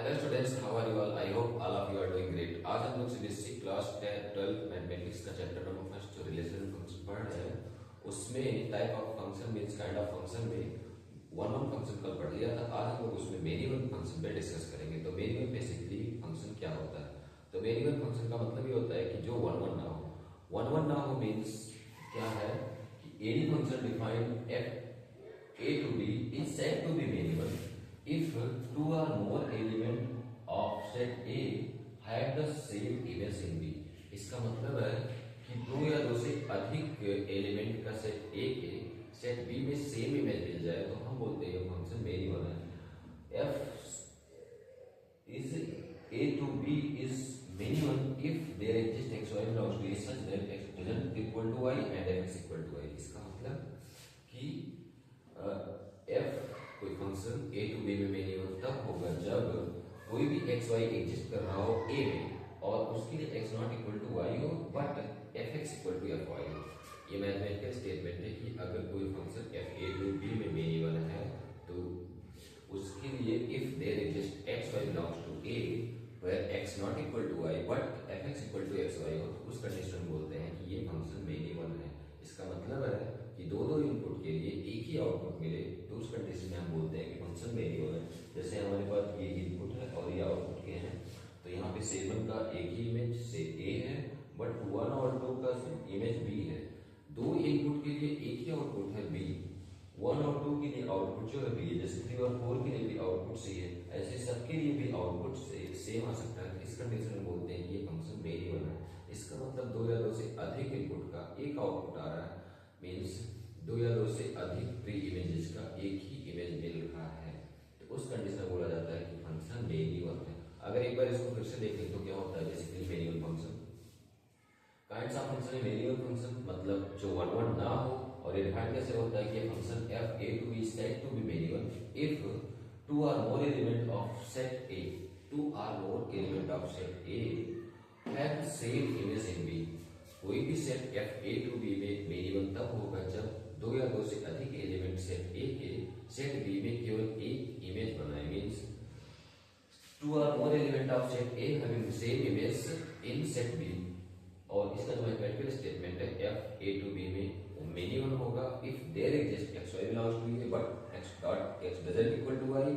Hello students, how are you all? I hope all of you are doing great. आज हम लोग CBSE class 10 12 mathematics का chapter number first जो relational function पढ़ रहे हैं, उसमें type of function means kind of function में वन वन फंक्शन कल पढ़ लिया था। आज हम लोग उसमें मेनी वन फंक्शन पे डिस्कस करेंगे। तो मेनी वन बेसिकली फंक्शन क्या होता है? तो मेनी वन फंक्शन का मतलब ये होता है कि जो वन वन ना हो। वन वन ना हो मीन्स क्या है कि any function defined F a to b is said to be many one if two or more element of set A have the same image in B। इसका मतलब है कि दो या दो से अधिक एलिमेंट का सेट A के सेट B में सेम इमेज मिल जाए तो हम बोलते हैं फंक्शन मेनी वन है। F is A to B is many one if there exist x y belongs to A such that x doesn't equal to y and f is equal to y। इसका मतलब कि F कोई function A to B में many one तब होगा जब कोई भी एक्स वाई एग्जिस्ट कर रहा हो ए में और उसके लिए X not equal to Y हो but F X equal to F Y हो। ये मैथमेटिकल स्टेटमेंट है कि अगर कोई function F A to B में मेनी वन है तो उसके लिए if there exist X Y belongs to A where X not equal to Y but F X equal to X Y हो तो उस कंडीशन में बोलते हैं कि ये फंक्शन मेनी वन है। इसका मतलब है कि दो दो इनपुट के लिए एक ही आउटपुट मिले तो उस कंडीशन में हम बोलते हैं कि फंक्शन मेनी वन है। जैसे हमारे पास ये इनपुट है और ये आउटपुट के हैं तो यहाँ पे 7 का एक ही इमेज से ए है बट 1 और 2 का इमेज बी है। दो इनपुट के लिए एक ही आउटपुट है बी, 1 और 2 के लिए आउटपुट जो है बी है। जैसे 3 और 4 के लिए भी आउटपुट सी है, ऐसे सबके लिए भी आउटपुट सेम आ सकता है। इस कंडीशन में बोलते हैं कि ये फंक्शन मेनी वन है। इसका मतलब दो या दो से अधिक इनपुट का एक आउटपुट आ रहा है मीन्स दो या दो से अधिक प्री इमेजेस का एक ही इमेज मिल रहा है तो उस कंडीशन में बोला जाता है कि फंक्शन मेनी वन है। अगर एक बार इसको फिर से देखें तो क्या होता है basically many one function kinds of function है। मेनी वन फंक्शन मतलब जो वन वन ना हो और ये डिफाइन कैसे होता है कि function F A to B set to B many one if two or more element of set A two or more element of set A have same image in B. कोई भी set F A to B में many one तब होगा जब दो या दो से अधिक एलिमेंट सेट ए के सेट बी में केवल एक इमेज बनाए means two or more element of set A having same image in set B. और इसका जो मैथमेटिकल स्टेटमेंट है एफ ए टू बी में मेनी वन होगा if there exist X Y belongs to A but X dot X doesn't equal to Y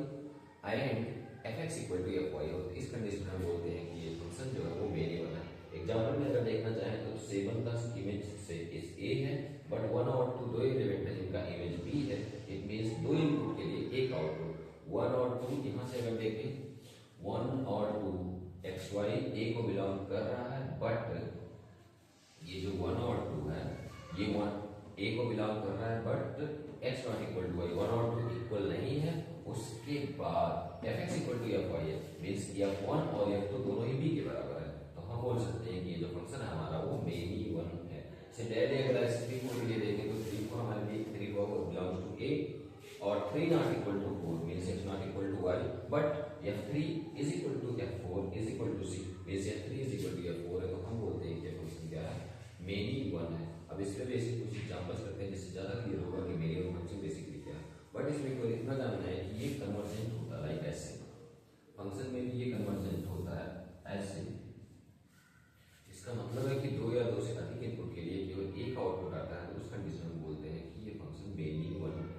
and F X equal to F Y हो। तो इस condition में हम बोलते हैं कि ये फंक्शन जो है वो मेनी वन है। एग्जाम्पल में अगर देखना चाहें तो 7 का इमेज से इस ए है बट 1 और 2 दो एलिमेंट है जिनका इमेज बी है। इट मींस दो इनपुट के लिए एक आउटपुट 1 और 2। यहां से अगर देखें 1 और 2 एक्स वाई ए को बिलोंग कर रहा है बट ये जो 1 और 2 है ये 1 ए को बिलोंग कर रहा है but X not equal to Y 1 और 2 इक्वल नहीं है। उसके बाद F X equal to F Y है मीन्स एफ वन और एफ टू दोनों ही बी के बराबर है तो हम बोल सकते हैं कि ये जो फंक्शन है हमारा वो मेनी वन है। से डायरेक्टली अगर ऐसे 3 4 के लिए देखें तो 3 4 हमारे लिए 3 4 बिलोंग्स टू ए और 3 not equal to 4 means X not equal to Y but f3 is equal to f4 is equal to C means f3 is equal to f4 है तो हम बोलते हैं कि फंक्शन क्या है मेनी वन है। अब इसमें बेसिक कुछ एग्जांपल्स करते हैं जिससे ज्यादा क्लियर होगा कि मेनी वन फंक्शन बेसिकली क्या है। बट इसमें कोई इतना जानना है कि ये कन्वर्जेंट होता है लाइक ऐसे फंक्शन में भी ये कन्वर्जेंट होता है ऐसे। इसका मतलब है कि दो या दो से अधिक इनपुट के लिए केवल एक आउटपुट आता है तो उस कंडीशन में बोलते हैं कि ये फंक्शन मेनी वन है।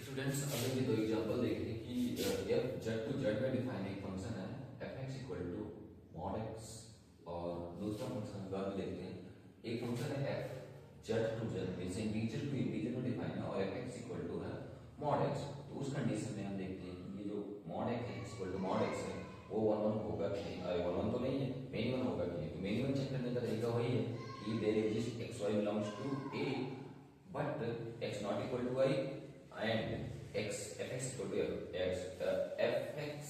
स्टूडेंट्स अगर ये दो एग्जांपल देखें कि एफ जेड टू जेड में डिफाइन एक फंक्शन है F X equal to mod X और दूसरा फंक्शन बाद में देखते हैं एक फंक्शन है F Z to Z means integer to integer में डिफाइन है और एफ एक्स इक्वल टू है मॉड एक्स। तो उस कंडीशन में हम देखते हैं कि ये जो mod X equal to mod X है वो 1 1 होगा कि नहीं। अरे 1 1 तो नहीं है, मेनी वन होगा कि नहीं। तो मेनी वन चेक करने का तरीका वही है कि there exist X Y belongs to A but X not equal to Y and X F X equal to F X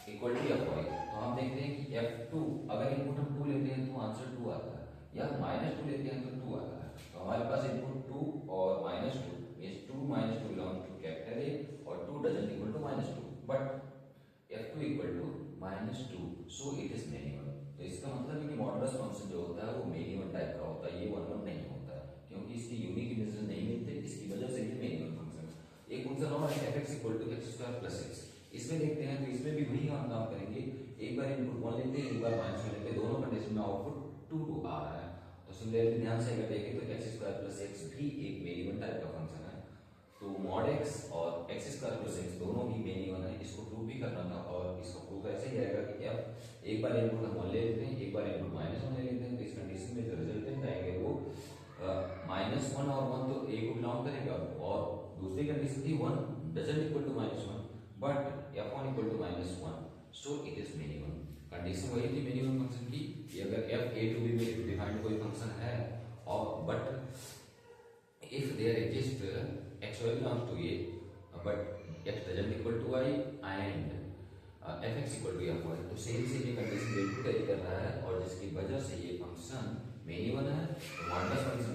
equal to F Y. तो हम देखते हैं कि f2 अगर इनपुट हम 2 लेते हैं तो आंसर 2 आता है या -2 लेते हैं तो 2 आता है। तो हमारे पास इनपुट 2 और -2 means 2 -2 belong to capital A और 2 doesn't equal to -2 but f2 equal to -2 so it is many one. तो इसका मतलब है कि मॉडुलस फंक्शन जो होता है वो मिनिमम टाइप का होता है, ये वन वन नहीं होता है, क्योंकि इसके यूनिक इंटीजर नहीं मिलते, इसकी वजह से ये मिनिमम फंक्शन। एक फंक्शन और है f(x = x²+x), इसमें देखते हैं तो इसमें भी वही हम काम करेंगे, एक बार इनपुट 1 लेते हैं, एक बार -1 लेते हैं, दोनों कंडीशन में आउटपुट 2 2 आ रहा है। तो सिमिलरली ध्यान से अगर देखें तो x² + x भी एक मिनिमम टाइप का फंक्शन है। तो mod x और x² + x दोनों ही मिनिमम है, इसको प्रूव भी करना था, और इसका प्रूफ ऐसे ही आएगा कि क्या एक बार इनपुट हम 1 ले लेते हैं, एक बार इनपुट -1 ले लेते हैं, तो इस कंडीशन में जो रिजल्टेंट आएंगे वो -1 और 1 तो a को बिलोंग करेगा, और दूसरी कंडीशन थी 1 doesn't equal to -1 but f1 = -1, so it is minimum। Condition वही थी मिनिमम फंक्शन की कि अगर f a to b में डिफाइंड कोई फंक्शन है, और but if there exist x y belongs to a but x doesn't equal to y and f(x = fy), तो सेम से ये कंडीशन बिल्कुल कैरी कर रहा है, और जिसकी वजह से ये फंक्शन मिनिमम है। तो मॉडुलस फंक्शन